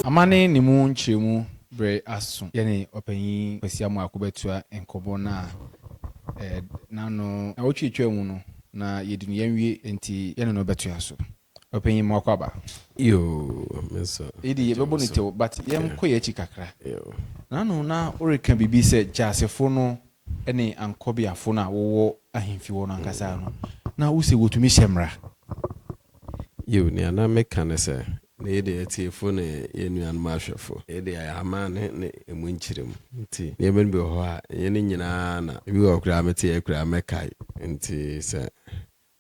Amanne ni mu Nkyeremu bre aso yene Opanyin Kwasi Amoako betua enkobo na nano na wotwetwa mu no na yedinu yenwie enti yene no betua so Opanyin Amoako aba yo meso idi yebebo ni te but yem koye echi kakra yo nano na oreka bibi se jasefo no ene ankobiafo na wo ahemfi wo no ankasa no na wo se wotumi hyemra yo ni ana meka ne se na yede atiefo na yenuan mahwefo yede Amanne ne emu Nkyeremu nti ne ben bi ho a yene nyina na bi wo kura mete ye kura mekai nti se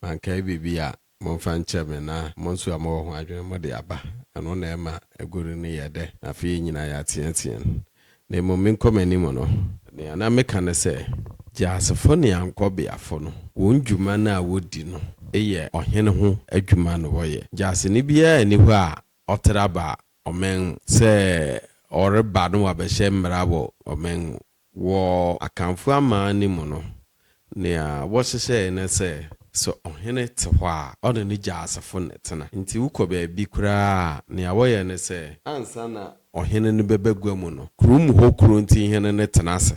mankai bibi a monfa ncheme na monso amawo ho adwene mode aba ano na ema eguru ne yede afi nyina ya tiatia na momen komani mo no ne ana meka ne se jasefo ne ankobiafo no wondwuma na wodi no eye ohene ho adwuma no woye jase ne bia ni ho a otraba omen se oreba no abehye mrabo omen wo akamfu Amanne mu no ne a wo hyehye ne se so ohene te ho a ono ne jasefo ne tena nti wukobe bi kura ne a woye ne se ansa na ohene ne bebegwa mu no krum ho kru nti hene ne tena ase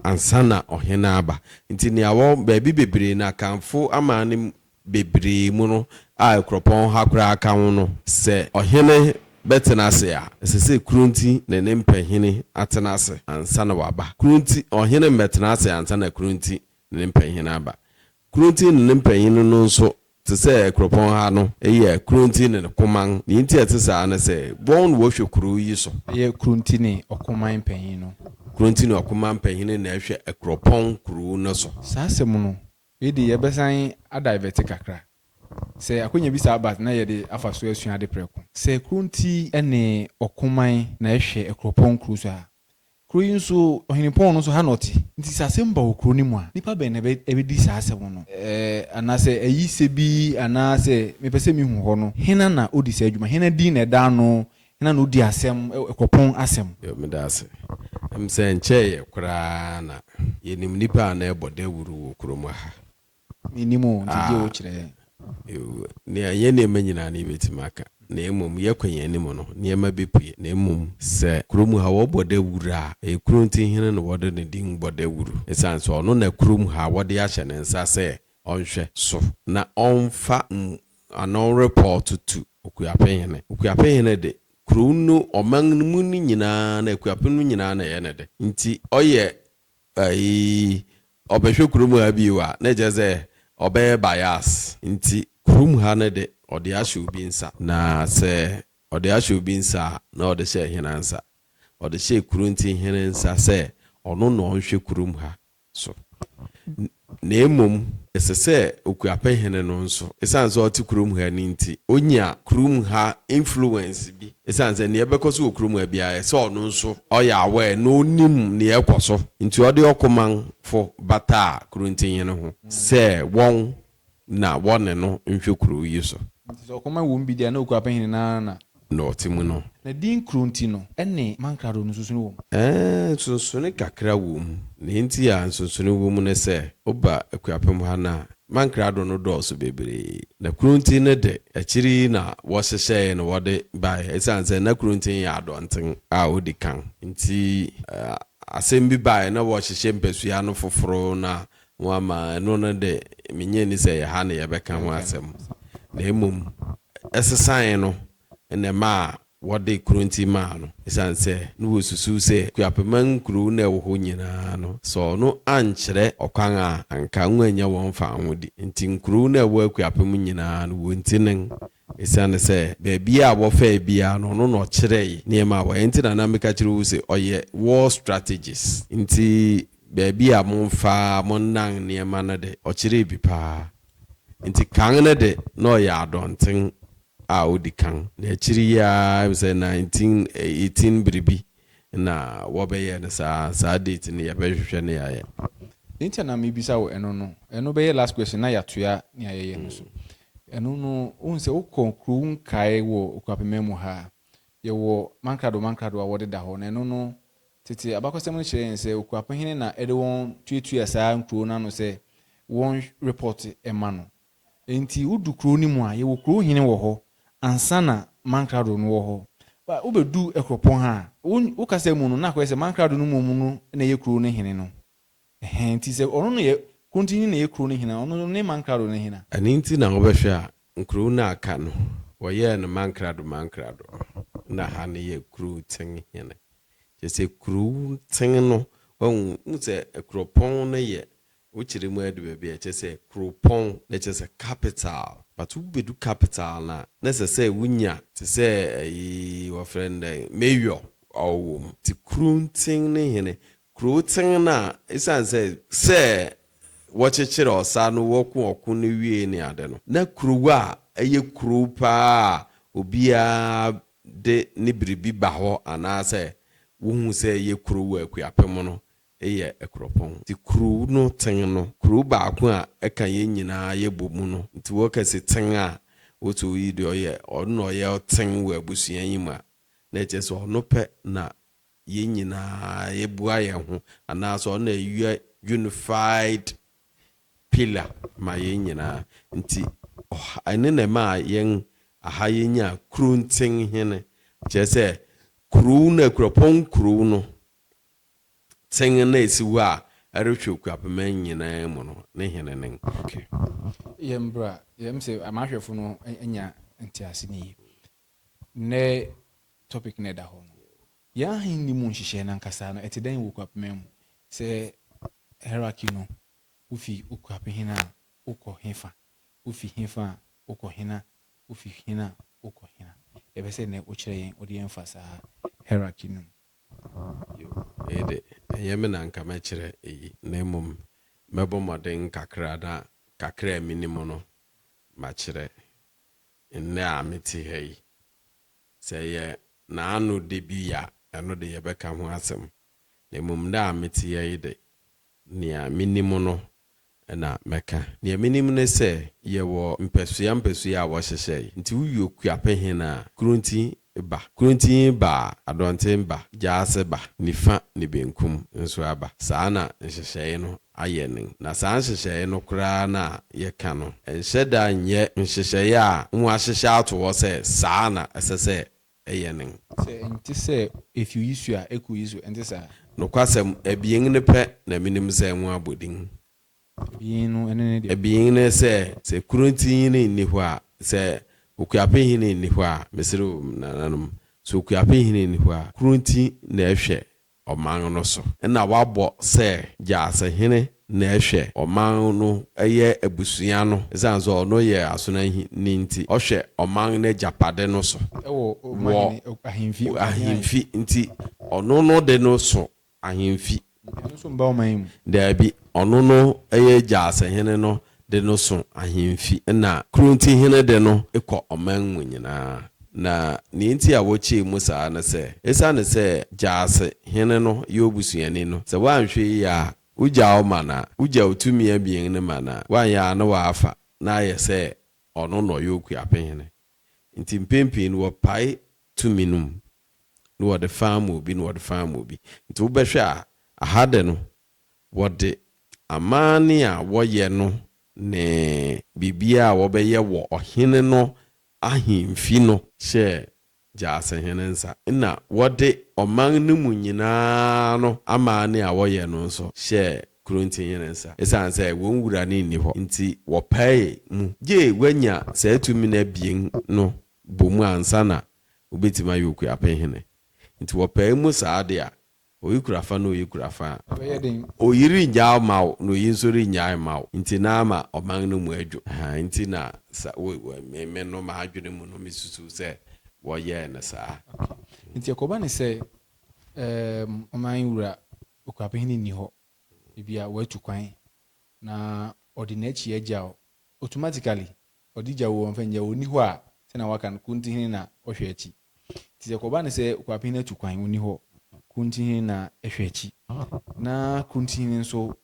ansa na ohene aba nti ne awo ba bi bebre na akamfu Amanne bebre mu no a ekropon ha kura aka ho no se ohene betena ase a sese krunti ne ne mpahene atena ase ansa na waba krunti ohene betena ase ansa na krunti ne mpahene aba krunti ne mpahene no nso te se ekropon ha no eye krunti ne koman ne nti atesa na se bon wo hwekuru yi so ye krunti ne okoman mpahene no krunti ne okoman mpahene na hwe ekropon kuru no so saasem no yedi yebesan adivert kakra se akonya bi sa abat na yede afaso asua de preko se krunti ene okoman na hwe ekropon kuru so a kuru nso ohinipon no so ha noti nti saasem ba okuru ni mu a nipa be na ebedi saasem no anase ayise bi anase mepese mi hu ho no hena na odi sa adwuma hena din na da no hena na odi asem ekropon asem yo medase se nche kura na yenim nipa na ebode wuru okuru mu ha minimo nti je wo kire ne ayene manyina na betimaka na emom yekwanye ni mo no niema bepue na emom se kurum ha wo bode wura e kurunti hene no wode ne din bode wuru esanse ono na kurum ha wode ya hye ne nsa se onhwe so na onfa anon report to okuapehene de kurunu omanmu ni nyina na akuapenu nyina na ye ne de nti oye obehwe kurum ha biwa na jeze obe bias nti kurum ha ne de ode ahye obi nsa na se ode ahye obi nsa na ode hye hena nsa ode hye kurunti hena nsa se ono no onhwe kurum ha so na emom esese okuape hene no nso esanse oti kurum ha ni nti onya kurum ha influence bi esanse ne ebekoso kurum ha bia se ono nso oya awe no onim ne ekoso nti ode okoman fo bata kurunti hene ho se won na wone no nhwe kuru yi so so koma wo mbi dia na okuape hene na no timu no na din krunti no ene mankrado no susu no susu ne kakra wo mu ne nti ya susu ne wo mu ne se oba akuapem ha na mankrado no do so bebre na krunti ne de akiri na wo hyehye no wode bai esanse na krunti ya adonten a odi kan nti asembi bai na wo hyehye mpesua no foforo na wama no na de menye ni se ya ha na yebeka ho asem na emum esesan no enema wode krunti ma no esanse no wosusu se kuapeman kru na wo ho nyina no so no ankyere okwan a anka nwanya won fa ahodi nti nkru na wo kuapem nyina no wontinen esane se beebia a wo fa bia no no kyerei niema wa enti na meka kyere wo se oye war strategies nti beebia monfa monnan niema na de okyere bi pa nti kan na de no ya adonten a odi kan na akiri ya se 1918 bribi na wobeye na sa date ne ya behwehwe ne ya nti na mebisa wo eno be last question na ya toya ne ayeye no so eno no unse ukonkru kai wo okuapememu ha ye wo mankrado a wode da ho na eno no tete abakosem no kire nse okuapehene na ede won tuetua saa nkru na no se won report emano enti udukru ni mu a ye wo kru hene wo ho ansana mankrado no wo ho ba obedu ekropon ha wo kasa mu no na kwese mankrado no mu no na ye kuro ne hene no nti se ono no ye continue na ye kuro ne hene ono ne mankrado ne hene ani nti na obehwe a nkuro na aka no woye no mankrado na ha ne ye kuro ten hene se kuro ten no won se ekropon na ye uchiri mu adu be bia se kropon na se capital but ubedu capital na se wunya te se wa friend mayor awum ti kruntin ne hene krutin na isan se wachechire osa no woku ne wie ne ade no na kruwa eye krupa obia de ne biribi ba ho anase wohu se ye kruwa akuapem no eye ekropon ti kru no ten no kru ba ko a eka ye nyina ye bomu no ti wo kase ten a wotu yi de oye ono ye ten wo abusuan yi ma na che so no pe na ye nyina ye bua ye ho ana so na unified pillar ma ye nyina nti ane na ma yen aha ye nya kru nten hene che se kru na ekropon kru no ten na esiwa arehwe kwapema nyina mu no ne hene nen okay yembra yemse amahwefo no enya ntiase ni ne topic ne da ho ya hindi mu nhihye na nkasa no eteden wo kwapema mu se hierarchy no ufi ukwapehina uko hefa ufi hefa uko hina ufi hina uko hina ebese ne ukire yen odi emphasize hierarchy no ede yeme na nka mekire na mum mebo modern kakra minimum no machire nne ameti hei se ye na anu de bia anu de yebeka ho asem na mum na ameti hei de nia minimum no na meka nia minimum ne se ye wo mpesua a wo hyehye nti wuyo kuape na kurunti ba adonten ba jaase ba nifa ni benkum nso aba saa na nhyehyeye no ayenen na saa nhyehyeye no kura na ye ka no enhyeda nye nhyehyeye a nwa hyehye ato wo se saa na esese eyenen se nti se if you issue a eku issue nti sa no kwasem ebien ne pe na minim se nwa abodin ebien no ene ne ebien ne se kurunti ni ho a se okuape hine ni ho a mesero nananum so okuape hine ni ho a kurunti na ehwe oman no so na wabo se jaase hine na ehwe oman no eye abusua no zanzo no ye asona ni nti ohwe oman na japade no so oman ahimfi nti ono no de no so ahimfi no so mba oman mu dabi ono no eye jaase hine no de no so ahimfi na kurunti hene de no ekọ oman nyina na ni nti a wochi mu saa na se esa na se jaase hene no ye obusuani no se wanhwe ya uja o mana uja otumi abien ne mana wan ya na wafa na ye se ono no ye okuape hene nti mpempi no pai tuminum no wo de famu bi no wo de famu bi nti wo behwe a ahade no wo de amani a wo ye no ne bibia wo be ye wo ohene no ahimfi no she jaase hene nsa na wo de oman no mu nyina no amani a wo ye no nso she kurunti hene nsa esan say won wura ni ni ho nti wo pai mu je wanya sa atumi na bien no bomu ansa na obetima yoku apehene nti wo pai mu sa de a oyikurafa no oyikurafa oyiri nyaa mawo no yinsori nyaa mawo nti na ma oman no mu adwo nti na me no ma adwene mu no misusu se wo ye na sa nti akoba ne se oman wura okapehini ni ho bibia watu kwan na ordinary agya automatically odija wo mfanya oni ho a se na waka kunti hini na ohwe achi nti akoba ne se okapehini atu kwan oni ho kunti na ehwechi na kunti nso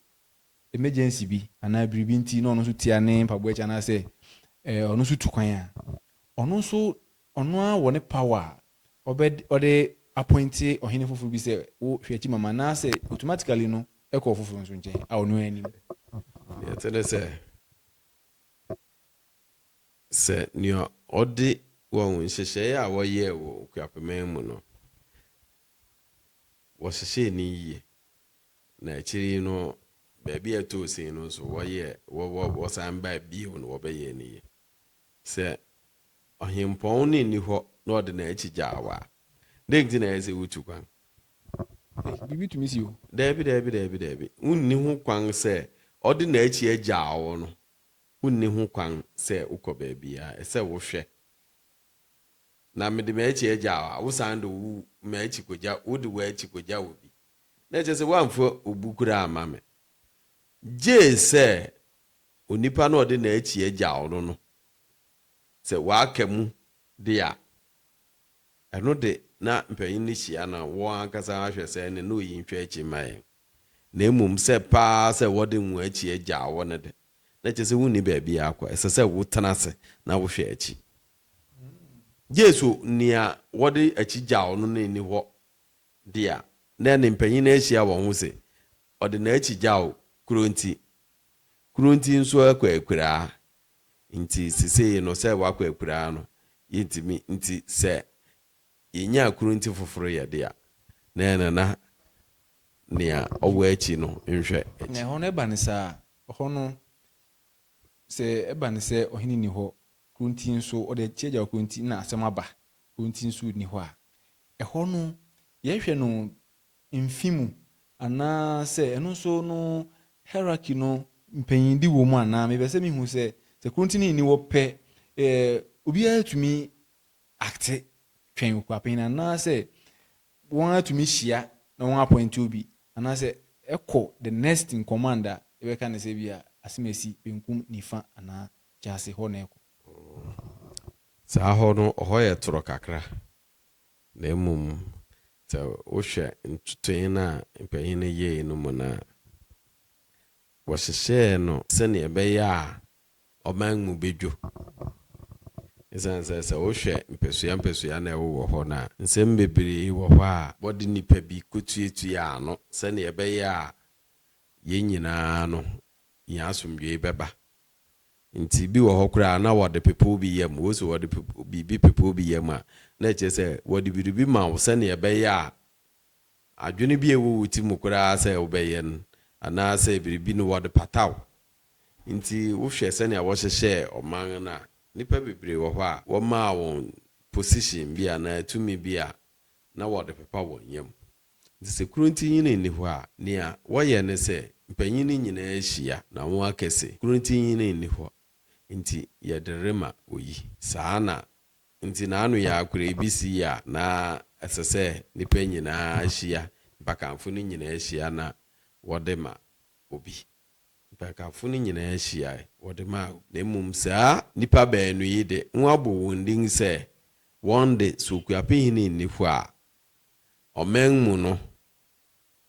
emergency bi ana biribi nti na ono so tia ne mpabo echa na se ono so tukwan a ono so ono a wone power ode appoint ohene foforo bi se wo hwechi mama na se automatically no eko foforo nso nche a ono ani yetene se nyo ode wɔn nhyehyɛeɛ a wɔyɛ wɔ kuapema mu no wɔhyehyɛ ni yie na akyiri no baabi a ɛtɔɔ sei no nso wɔsan baa bio no wɔbɛyɛ ni yie sɛ ɔhempɔn ne nni hɔ na ɔde n'akyi gyaa wa dɛn nti na ɛyɛ sɛ wotu kwan bibi tumi si o daabi wonni ho kwan sɛ ɔde n'akyi agyaa wo no wonni ho kwan sɛ wokɔ baabiara ɛsɛ wohwɛ na mede m'akyi agyaa a wosan de wo m'akyi kogya wode w'akyi kogya wo bi na ɛkyɛ sɛ woamfa obu kura ama me gye sɛ onipa na ɔde n'akyi agyaa wo no sɛ waka mu de a ɛno de na mpanyin no hyia na wɔn ankasa ahwɛ sɛ ne na oyi nhwɛ akyi ma yɛn na mmom sɛ paa sɛ wɔde nwo akyi agyaa wɔ no de na kyɛ sɛ wonni baabi akɔ ɛsɛ sɛ wotena ase na wohwɛ akyi Jesu nea wɔde akyi gyaa no na ni hɔ de a na ne mpanyin no ahyia wɔn ho sɛ ɔde n'akyi gyaa kuro nti nso akɔ akuraa nti sisei no sɛ wakɔ akuraa no yɛntimi nti sɛ yɛnya kuro nti foforo yɛ de a na ɛnana nea ɔwɔ akyi no nhwɛ akyi na ɛhɔ no ɛba ne saa ɔhɔ no sɛ ɛba ne sɛ ɔhene ni hɔ kuro nti nso ɔde akyi agya kuro nti na asɛm aba kuro nti nso ni hɔ a ɛhɔ no yɛhwɛ no mfi mu anaasɛ ɛno nso no hierarchy no mpanyindi wɔ mu anaa mebɛ sɛ mehu sɛ kuro nti ne ni wɔ pɛ obiara tumi akte twɛn kwapanyin anaasɛ wɔn atumi hyia na wɔn appoint obi anaasɛ ɛkɔ the next in command a ɛbɛka ne sɛ bi a asemesi benkum nifa anaa gyase hɔ na ɛkɔ saa hɔ no ɔhɔ yɛ toro kakra na mmom sɛ wohwɛ ntutoe no a mpanyin no yɛe no mu na wɔhyehyɛɛ no sɛnea ɛbɛyɛ a ɔman mu bɛdwo ɛsiane sɛ wohwɛ mpɛsua na ɛwowɔ hɔ no a nsɛm bebree wɔ hɔ a wɔde nnipa bi kɔtuatue ano sɛnea ɛbɛyɛ a yɛn nyinaa no yɛn asomdwee bɛba nti bi wɔ hɔ koraa na wɔde pepo bi yam wo so wɔde biribi pepo bi yam a na ɛkyerɛ sɛ wɔde biribi ma wo sɛnea ɛbɛyɛ a adwene bi ɛwɔ wo ti mu koraa sɛ wobɛyɛ no anaasɛ biribi no wɔde pataw nti wohwɛ sɛnea wɔhyehyɛ ɔman no a nipa bebree wɔ hɔ a wɔmaa wɔn position bi a na tumi bi a na wɔde pepa wɔn yam nti sɛ kuro nti nyina nni hɔ a nea wɔyɛ ne sɛ mpanyin no nyinaa ahyia na wɔn akɛse kuro nti nyina nni hɔ nti yɛde rema oyi saa na nti naano yɛ akora bi si a na ɛsɛ sɛ nipa nyinaa ahyia mpakamfo no nyinaa ahyia na wɔde ma obi mpakamfo no nyinaa ahyia wɔde ma na mmom saa nipa baanu yi de nwabɔ wɔn din sɛ wɔn de sokuapehini nni hɔ a ɔman mu no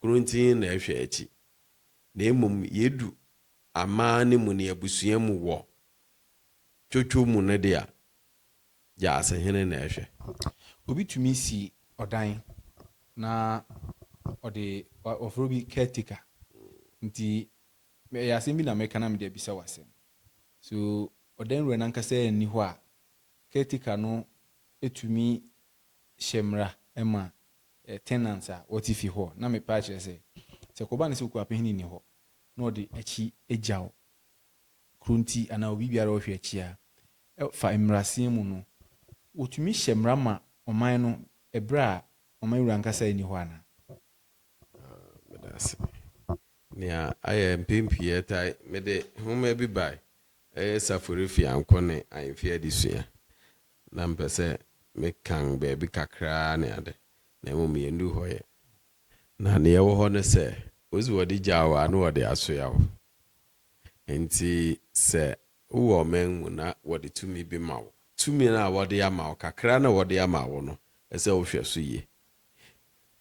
kuro nti na ɛhwɛ akyi na mmom yɛdu amaa ne mu ne abusua mu wɔ twotwo mu no de a gya asehene na ɛhwɛ obi tumi si ɔdan na ɔde ɔforo bi caretaker nti ɛyɛ asɛm bi na mɛka na mede abisa wasɛm so ɔdan wura nankasa ani hɔ a caretaker no etumi hyɛ mmara ɛma tenants a wɔte fi hɔ na mepa akyerɛ sɛ kɔba ne sɛ okuapehini ni hɔ na ɔde akyi agya wo kuro nti anaa obi biara ɔhwɛ akyi a fa mmaraseɛ mu no wɔtumi hyɛ mmara ma ɔman no ɛberɛ a ɔman wura nkasa ani hɔ ana medase nea ayɛ mpempie tai mede homa bi bai ɛyɛ safori fi ankɔ ne ayemfi adesua na mpɛ sɛ mekan baabi kakraa ne ade na mmom yɛndu hɔ yɛ na ne yɛwɔ hɔ no sɛ osi wɔde gya wo a na wɔde asoya wo nti sɛ wowɔ ɔman mu na wɔde tumi bi ma wo tumi no a wɔde ama wo kakra na wɔde ama wo no ɛsɛ wohwɛ so yie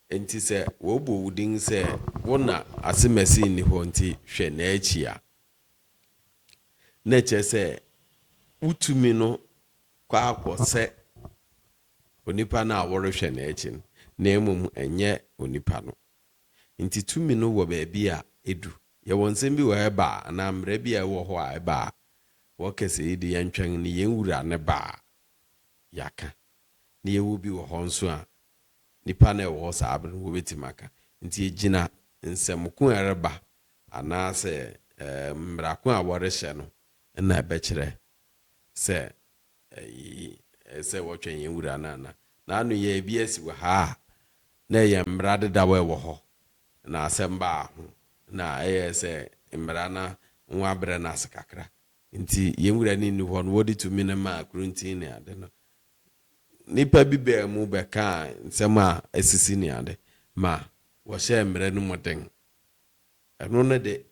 nti sɛ wɔbɔ wo din sɛ wo na asemasi nni hɔ nti hwɛ n'akyi a na kyerɛ sɛ wotumi no kɔ akɔ sɛ onipa no a wɔrehwɛ n'akyi no na mmom ɛnyɛ onipa no nti tumi no wɔ baabi a edu yɛwɔ nsɛm bi wɔ ɛba anaa mmara bi a ɛwɔ hɔ a ɛba wɔkɛsɛ yi de yɛntwɛn ne yɛn wura ne ba yaka na yewu bi wo ho nso a nipa na wo sa abere wo betimaka nti egina nsɛmko ereba anaasɛ mbrako a wɔrehyɛ no na ɛbɛkyerɛ sɛ sɛ wɔtwɛn yɛn wura na anu yɛ bi asi wɔ ha na yɛ mbra deda wɔ hɔ na asɛm ba ho na ɛyɛ sɛ mbra na nwa brɛ na asakakra nti yɛn wura ni ni hɔ no wɔde tumi na ma kuruntin ne ade no nipa bi bɛɛ mu bɛka nsɛm a asisi ne ade ma wɔhyɛ mbra no moden ɛno ne de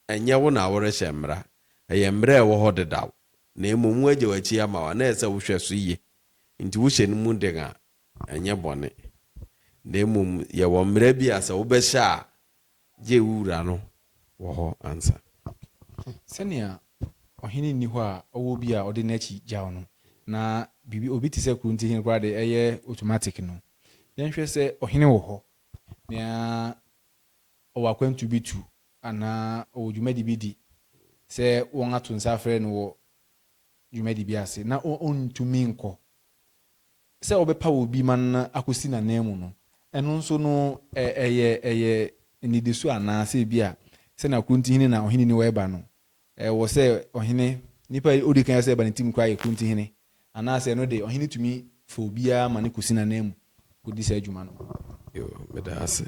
ɛnyɛ wo na wɔrehyɛ mbra ɛyɛ mbra ɛwɔ hɔ dedaw na emu agye wachi ama wa na ɛsɛ wohwɛ so yie nti wohyɛ no mu den a ɛnyɛ bɔne na emu yɛ wɔ mbra bi asa wobɛhyɛ a gye wura no wɔ hɔ ansa sɛnea ɔhene ni hɔ a ɔwɔ bi a ɔde n'akyi gyaw no na bibi obi te sɛ kurunti hene koraa de ɛyɛ automatic no yɛnhwɛ sɛ ɔhene wɔ hɔ na ɔwɔ akwantu bi tu ana ɔwɔ dwumadi bi di sɛ wɔn ato nsa afrɛ no wɔ dwumadi bi ase na ɔntumi nkɔ sɛ ɔbɛpa wɔ bi ma no akɔsi n'anan mu no ɛno nso no ɛyɛ nidiso anaa sɛ bi a sɛ na kurunti hene na ɔhene ni wɔɛba no wɔ sɛ ɔhene nipa odi kan sɛ ba ne tim kora yɛ kurunti hene anaa sɛ no de ɔhene tumi fa obiara ma ne kɔsi n'anan mu kɔdi sɛ adwuma no yo meda ase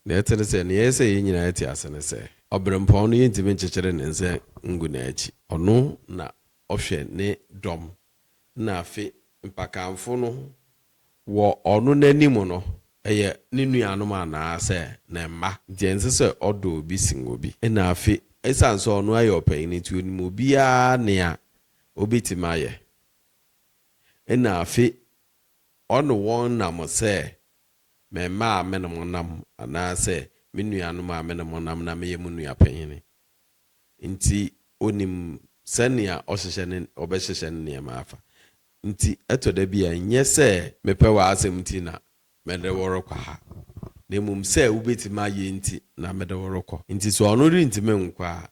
na ɛtene sɛ ne yɛ sɛ yɛ nyinaa ɛte ase ne sɛ ɔbrɛmpɔn no yɛntimi nkyekyere ne nsɛ ngu n'akyi ɔno na ɔhwɛ ne dɔm na afe mpakamfo no wɔ ɔno n'anim no ɛyɛ ne nuanom anaa sɛ ne mma nti ɛnsɛ sɛ ɔdɔ obi sin obi na afe ɛsan sɛ ɔno ayɛ ɔpanyin nti onim obiara nea obetimi ayɛ na afe ɔno wɔn nam sɛ mɛma a mɛnam nam anaasɛ me nuanom a mɛnam nam na meyɛ mu nua panyin nti onim sɛnea ɔhyehyɛ ne ɔbɛhyehyɛ ne nneɛma afa nti ɛtɔ da bi a nyɛ sɛ mepɛ wɔ asɛm nti na mɛde wɔrekɔ ha na mmom sɛ wobɛtimi ayɛ nti na mɛde wɔrekɔ nti so ɔno rentimi nkɔ a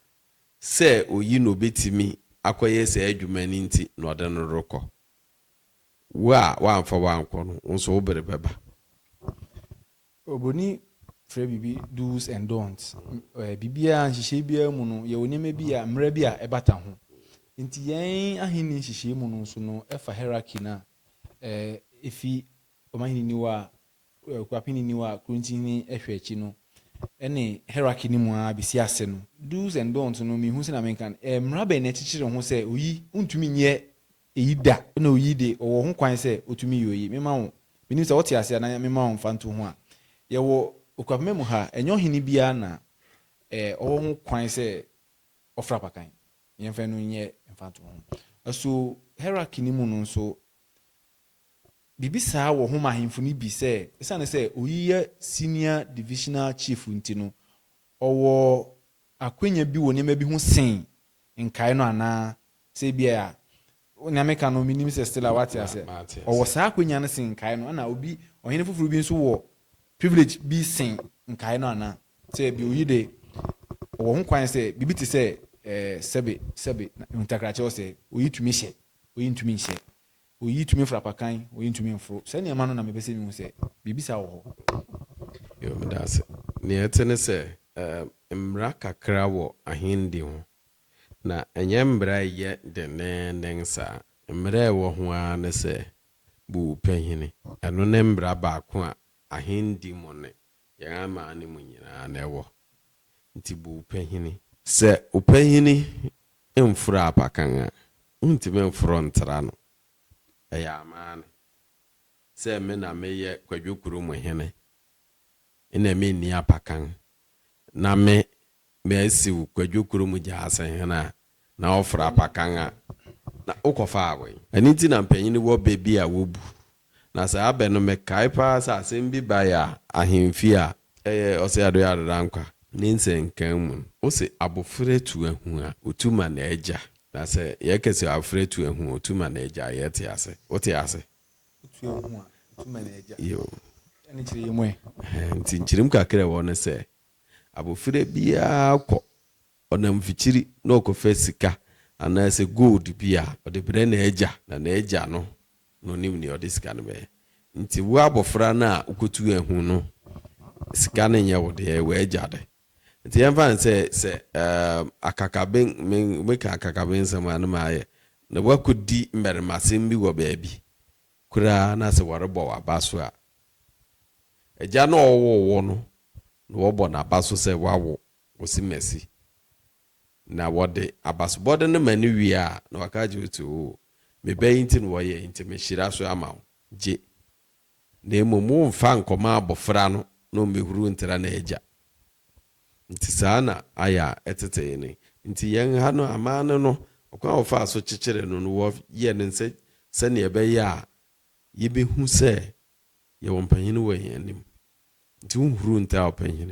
sɛ oyi no obɛtimi akɔyɛ sɛ adwuma no nti na ɔde no rekɔ wo a wamfa wankɔ no nso wo bere bɛba Obroni frɛ bibi do's and don'ts bibia nhyehyɛ bia mu no yɛ onema bi a mmerɛ bi a ɛbata ho nti yɛn ahenni nhyehyɛ mu no nso no ɛfa hierarchy na efi ɔmaheni ni wa kwapeni ni wa kurunti ehwɛ akyi no ɛne hierarchy ni mu a bisi ase no do's and don'ts no mi hu sɛ na menkan mmara bɛ na kyekyere ho sɛ oyi ntumi nyɛ eyi da na oyi de ɔwɔ ho kwan sɛ otumi yɛ oyi mema wo menim sɛ wote ase na mema wo mfa nto ho a yɛwɔ okwapema mu ha ɛnyɛ ɔhene bia na ɔwɔ ho kwan sɛ ɔfra pakan yɛmfa no nyɛ mfa nto ho so hierarchy ni mu no nso bibi saa wɔ ho ma ahemfo ni bi sɛ ɛsane sɛ oyi yɛ senior divisional chief nti no ɔwɔ akwanya bi wɔ nneɛma bi ho sen nkae no anaa sɛ bia onyameka no minim sɛ still awate ase ɔwɔ saa akwanya no sen nkae no ana obi ɔhene foforo bi nso wɔ privilege bi sen nkae no ana sɛ bi oyi de ɔwɔ ho kwan sɛ bibi te sɛ sɛbe ntakrakyɛ sɛ oyi tumi hyɛ oyi ntumi nhyɛ oyi tumi fra pakan oyi ntumi mfro sɛ nneɛma no na mebɛsɛ mi hu sɛ bibi sa wɔ hɔ yo medase ne ɛtene sɛ mmara kakra wɔ ahendi ho na ɛnyɛ mbra yɛ denenden saa mmara ɛwɔ ho a ne sɛ bu panyin ɛno ne mbra baako a ahendi mu ne yɛn ama ne mu nyinaa na ɛwɔ nti bu panyin sɛ upanyin mfura apakan a ntimi mfuro ntra no ɛyɛ Amanne sɛ me na meyɛ kwadwokuru mu hene ina me ni apakan na me asi kwadwokuru mu gya asan na ofra apakan a na ukofa awen ani nti na mpanyin wo bebi a wobu na sɛ abɛ no mekae pa sɛ asɛm bi ba ya ahemfi a ɔsɛ ado ya rankwa ne nsenkan mu o se abofre tu ahu a otuma na agya na sɛ yɛkɛsɛ abofre tu ahu otuma na agya yɛte ase wote ase tu ahu a otuma na agya yo ɛne kyerɛ yɛ mu nti nkyerem kakra wɔ ne sɛ abofre bia kɔ ɔnam fikyiri na ɔkɔfa sika anaasɛ gold bia ɔde brɛ na agya na agya no no nim ni odi sika no be nti wo abofra na ukotu ehu no sika no nye wo de we agade nti yɛmfa se akakaben me ka akakaben sama no maaye na wakodi mmermasem bi wo baabi kura na se wɔrebɔ abaso a agya no ɔwɔ no na wɔbɔ na abaso sɛ wawo wosi mesi na wɔde abaso bɔde no mani wie a na waka gye otu me bɛyi nti no wɔyɛ nti me hyira so ama wo gye na emu mfa nkɔma abɔfra no na mbehuru ntira na agya nti saa na aya etete ni nti yɛn ha no Amanne no ɔkwan ɔfa so kyekyere no no wɔ yɛ ne nse sɛ ne ɛbɛyɛ a yɛbɛhu sɛ yɛwɔ mpanyin wɔ yɛn anim nti uhuru ntra ɔpanyin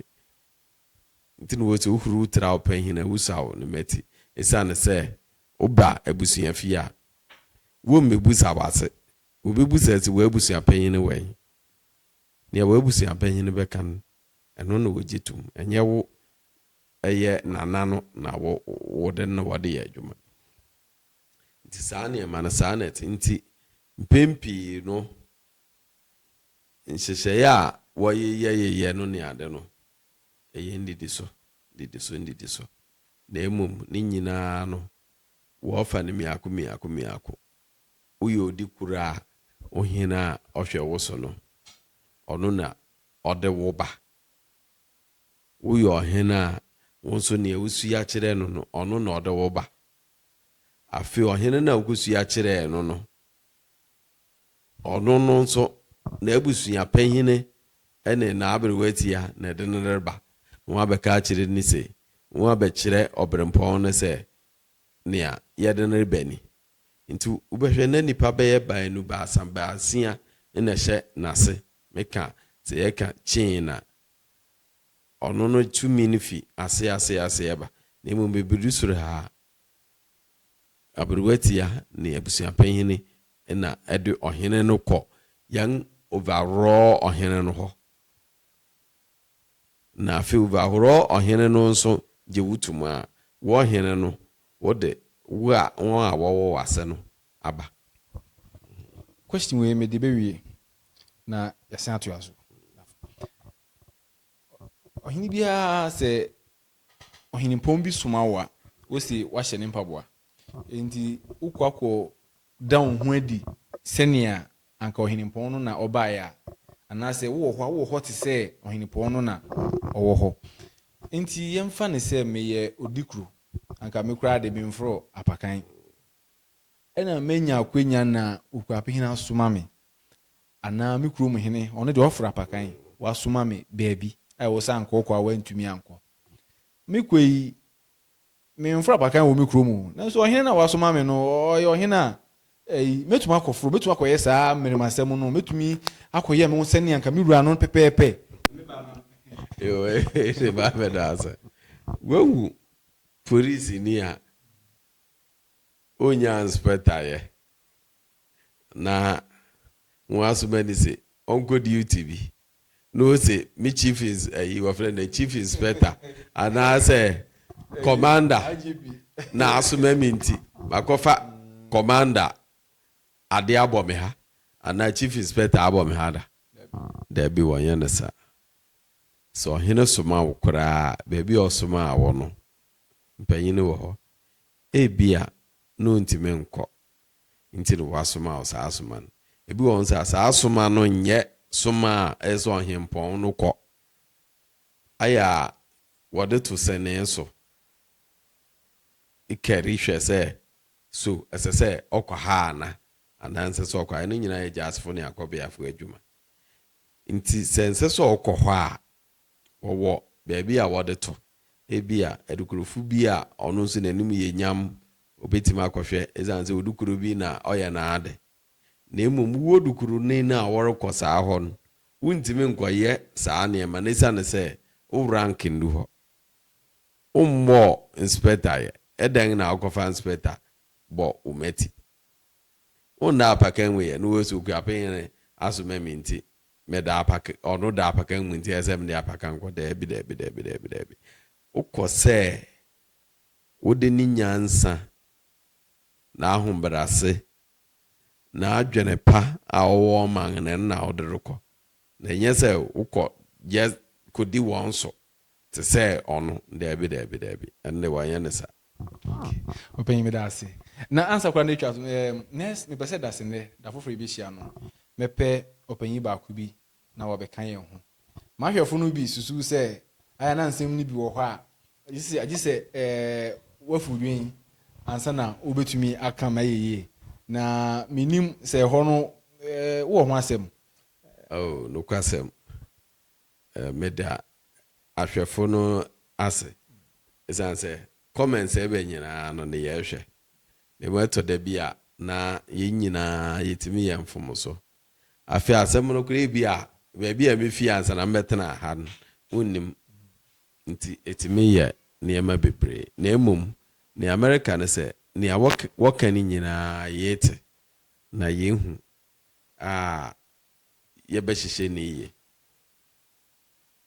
nti no wɔte uhuru tra ɔpanyin awusaw ne mati esane sɛ oba abusua fie a wo mmebusa wase obebusa ati wo abusua panyin wɔ yɛn ne wo abusua panyin bɛka no ɛno na wɔgye tum ɛnyɛ wo ɛyɛ nana no na wo de no wɔde yɛ adwuma nti saa ne ma no saa na nti mpempi no nhyehyɛ a wɔyɛ no ne ade no ɛyɛ ndidi so na emom ne nyinaa no wɔfa ne miako uyo odi kura ohina ohwe wo so no ɔno na ɔde wo ba uyo ohina wonso ne usu ya kyerɛ no no ɔno na ɔde wo ba afi ohina na ugusu ya kyerɛ no no ɔno no nso na abusua panhine ene na abrewati ya na de no reba wo abɛka kyerɛ ni se wo abɛkyerɛ obrempɔn no sɛ nea yɛde no rebani nti ubehwe na nipa bɛyɛ ban no ba asamba asia na hyɛ nase meka sɛ yɛka china ɔno no tumi no fi ase eba na emu bebiru soro ha abrewati ya ne abusua panhine na ɛde ɔhene no kɔ yang overall ɔhene no hɔ na afi overall ɔhene no nso gye wutum a wo ɔhene no wode wo a wɔwɔ wase no aba question we me de bewie na yɛsan ato aso ɔhene bia sɛ ɔhene pɔn bi soma wo a wo se wahyɛ ne mpaboa enti ukɔ down ho adi sɛnea anka ɔhene pɔn no na ɔbaeɛ a anaasɛ wo hɔ te sɛ ɔhene pɔn no na ɔwɔ hɔ enti yɛmfa ne sɛ meyɛ odikuru anka me kura de bimfro apakan ɛna menya akwenya na ukapihina soma me ana me kuro mu hene ɔno de ɔfra apakan wasoma me baabi ai wo san kɔ a wantumi ankɔ me kɔyi me mfra apakan wo me kuro mu na so ɔhene na wasoma me no ɔyɛ ɔhene a metumi akɔforo metumi akɔyɛ saa mmerimasɛm no metumi akɔyɛ me ho sɛne anka me wura no pɛpɛɛpɛ yo se ba me da sa wo police ni a onya inspector ye na nwaso mani se onko duty bi no say me chief is your friend the chief inspector and I say commander na asuma minti makofa commander ade abɔ me ha ana chief inspector abɔ me ha da bi wonye ne sa so hene soma wo kura baby osoma awo no mpanyin wo hɔ ebia no ntime nkɔ nti no wasoma wo saa asoma no ebi won sa saa asoma no nyɛ soma a ɛso ɔhempɔn no kɔ aya wɔde to sene so ikari hwɛ sɛ so ɛsɛ sɛ ɔkɔ ha ana nsɛ sɛ ɔkɔ ɛno nyina yɛ jasfo ne akɔbeafo adwuma nti sɛ nsɛ sɛ ɔkɔ hɔ a wɔwɔ baabi a wɔde to ebia edukurufu bi a ɔno nso n'anim yɛ nyam obetimi akɔhwɛ ezan sɛ odukuru bi na ɔyɛ naade na emom wo dukuru ne na wɔrekɔ saa hɔ no wuntimi nkɔyɛ saa nneɛma ne sa ne sɛ wo rank ndu hɔ ummɔ inspector yɛ ɛdan na akɔfa inspector bɔ umeti onna apakan we no wesu ku apen asoma minti me da apak ɔno da apakan minti ɛsɛm de apakan kɔ da bi ukose wode ni nyansa na ahombrase na adwene pa a ɔwɔ man na ɔde rekɔ na nyɛ sɛ wokɔ yɛ kɔdi wɔn so te sɛ ɔno daabi ɛnde wanyɛ ne sa. Opanyin me da ase na ansa kora na twa next me pese da se ne da foforo bi hia no mepɛ opanyin baako bi na wɔbɛka yɛn ho mahwɛfo no bi susu sɛ aya na nsɛm no bi wɔ hɔ a agye sɛ wafudwen ansa na wobɛtumi aka ma yeye na minim sɛ hɔ no wo ho asɛm. No kwasɛm meda ahwɛfo no ase ɛsan sɛ comments ebe nyinaa no ne yɛhwɛ ne wato da bia na yɛn nyinaa yɛtimi yɛn mfom so afi asɛm no kure bia baabi a mefi ansa na mbɛtena ha no unnim nti etimi yɛ nneɛma bebree na emom ne America ne sɛ ne wɔka ne nyinaa yɛte na yɛhu yɛbɛhyehyɛ ne yie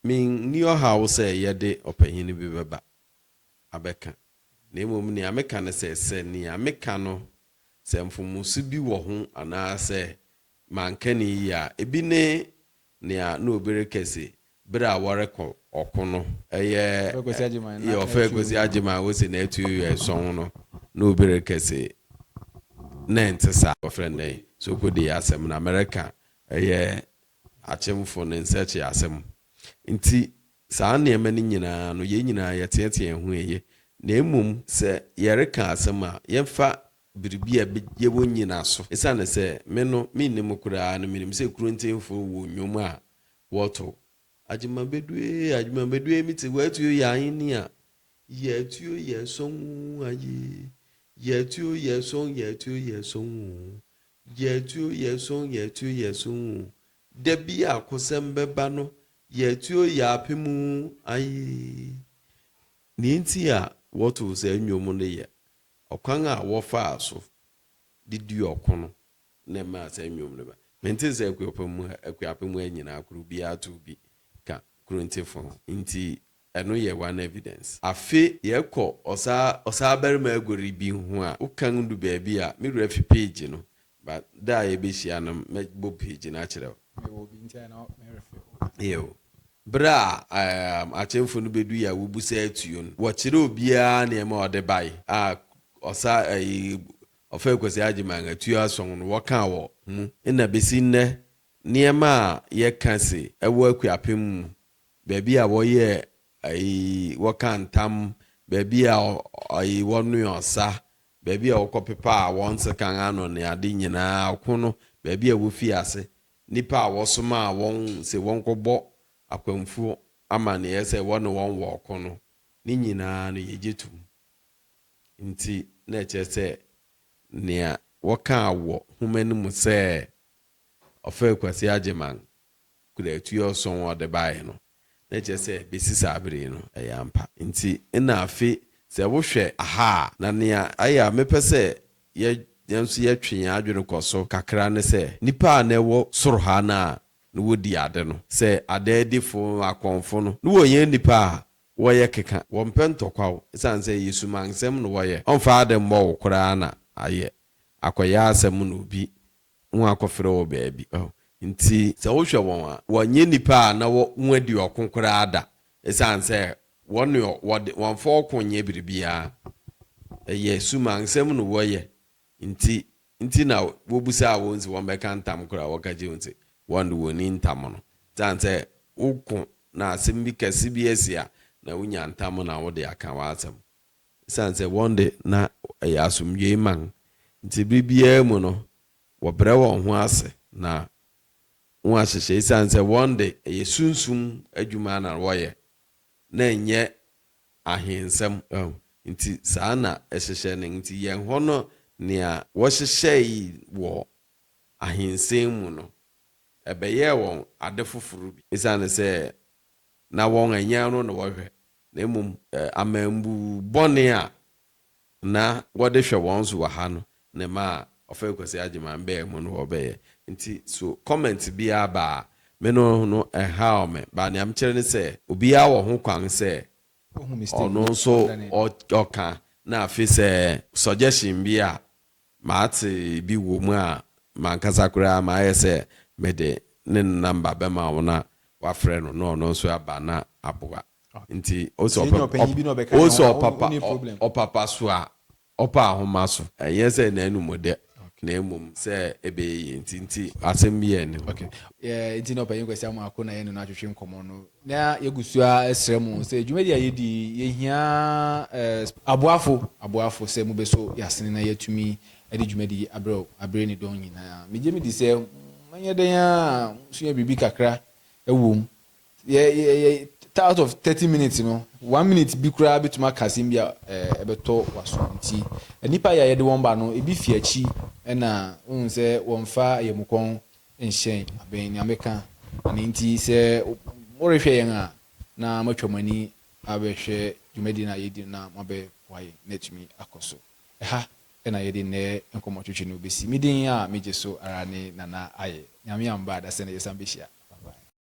min ni ɔhaw sɛ yɛde ɔpanyin bi bɛba abɛka na emom ne ameka ne sɛ ne ameka no sɛ mfomusu bi wɔ ho anaasɛ manka ne yie a ebi ne na obere kɛse bere a wɔrekɔ ɔko no ɛyɛ ɔfɛ gosi agyema wosi na etu ɛsɔn no na obere kɛse na ntesa ɔfrɛ ne so kodi asɛm na America ɛyɛ akyemfo ne nsɛkye asɛm nti saa nneɛma ne nyinaa no yɛn nyinaa yɛteɛteɛ ho ɛyɛ na emom sɛ yɛreka asɛm a yɛmfa biribi a yɛwɔ nyina so ɛsane sɛ me no menim koraa no menim sɛ kurontemfo wɔ nnwom a wɔto agyemabedue mite watuo yɛ aheni a yɛtuo yɛ sɔn aye yɛtuo yɛ sɔn yɛtuo yɛ sɔn da bi a kosɛm bɛba no yɛtuo yɛ apemu aye ne nti a wɔto sɛ nnwom no yɛ ɔkwan a wɔfaa so didi ɔkono na ma sɛ nnwom no ba mente sɛ akuapemu anyina koro bi ato bi ka kurontefo nti ɛno yɛ one evidence afe yɛkɔ ɔsaa barima agori bi ho a wokan du baabi a me refi page no but da yɛbɛhyia no mɛbɔ page no akyerɛ yo bra achemfo no bedu ya wobusa atuo no wɔkyerɛ obiara nneɛma ɔde bae a ɔsa ɔfa kwasi agyema atuo asɔn no wɔka wɔ mu na besi nnɛ nneɛma a yɛka se ɛwɔ akuapem mu baabi a wɔyɛ wɔka ntam baabi a wɔno ɔsa baabi a wɔkɔpepa a wɔn sekan ano ne ade nyinaa ɔko no baabi a wofi ase nipa a wɔsoma a wɔn se wɔn kɔbɔ akwamfuo ama ne yɛsɛ wɔne wɔn wɔ ɔko no ne nyinaa no yɛgye tum nti na ɛkyɛ sɛ nea wɔka wɔ homa no mu sɛ ɔfa kwasi agyema kura atuo ɔsɔn ɔde bae no na ɛkyɛ sɛ bɛsi saa bere no ɛyɛ ampa nti na afe sɛ wohwɛ aha na nea ayɛ a mepɛ sɛ yɛnso yɛtwe yɛn adwene kɔ so kakra ne sɛ nipa a na ɛwɔ soro ha na wodi ade no sɛ adadifo akɔnfo no na wɔyɛ nipa a wɔyɛ keka wɔmpɛ ntɔkwaw ɛsan sɛ yesumansɛm no wɔyɛ ɔmfa ade mmɔ wo koraa na ayɛ akɔyɛ asɛm no obi ho akɔfrɛ wɔ baabi nti sɛ wohwɛ wɔn a wɔnyɛ nipa a na wɔadi ɔko koraa da ɛsan sɛ wɔmfa ɔko nyɛ biribiara ɛyɛ sumansɛm no wɔyɛ nti na wɔbusa a wɔn si wɔn bɛka ntam koraa wɔka gye wɔn sɛ wɔn de wɔn ni ntam no ɛsan sɛ woko na asɛm bi kɛse bi asi a na wonya ntam na wode aka w'asɛm ɛsan sɛ wɔn de na ɛyɛ asomdwee man nti biribiara mu no wɔbrɛ wɔn ho ase na wɔn ahyehyɛ ɛsan sɛ wɔn de ɛyɛ sunsum adwuma na wɔyɛ na ɛnyɛ ahensɛm nti saa na ɛhyehyɛ no nti yɛn hɔ no nea wɔhyehyɛ yi wɔ ahensɛm mu no ɛbɛyɛ wɔn ade foforo bi ɛsan sɛ na wɔn ɛnyɛ no na wɔhwɛ na mmom amambu bɔne a na wɔde hwɛ wɔn so wɔ ha no na ma ɔfɛ kwasi agyema bɛɛ mu no wɔbɛyɛ nti so comment bi aba me no ɛha me ba ne am kyerɛ ne sɛ obiara wɔ ho kwan sɛ ɔno nso ɔka na afi sɛ suggestion bi a maate bi wɔ mu a mankasa koraa ma ayɛ sɛ mede ne number bɛma wo na wafrɛ no no no so aba na aboa nti oso papa so a opa ahoma so ɛyɛ sɛ na enu mode na emum sɛ ebe nti asɛm bi ene okay nti no Opanyin Kwasi Amoako na yɛn no atwetwe nkɔmɔ no na yɛgusua esrɛ mu sɛ dwumadi a yɛdi yɛhia aboafo sɛ mu beso yɛasene na yɛtumi ɛde dwumadi abrɛ ne dɔn nyinaa megye me di sɛ manyɛ den a sua bibi kakra ɛwom out of 30 minutes, 1 minute bi kura betuma kasim bia ebeto waso nti nipa ya yede won ba no ebi fi achi na un se won fa yemukon nhyen aben ni ameka ani nti se morehwe yen a na matwamani abehwe dwumadi na yedi na mabe waye netumi akoso ha na yedi ne enkomotwetwe no besi midin a meje so ara ne nana aye nyame amba da se na yesambehia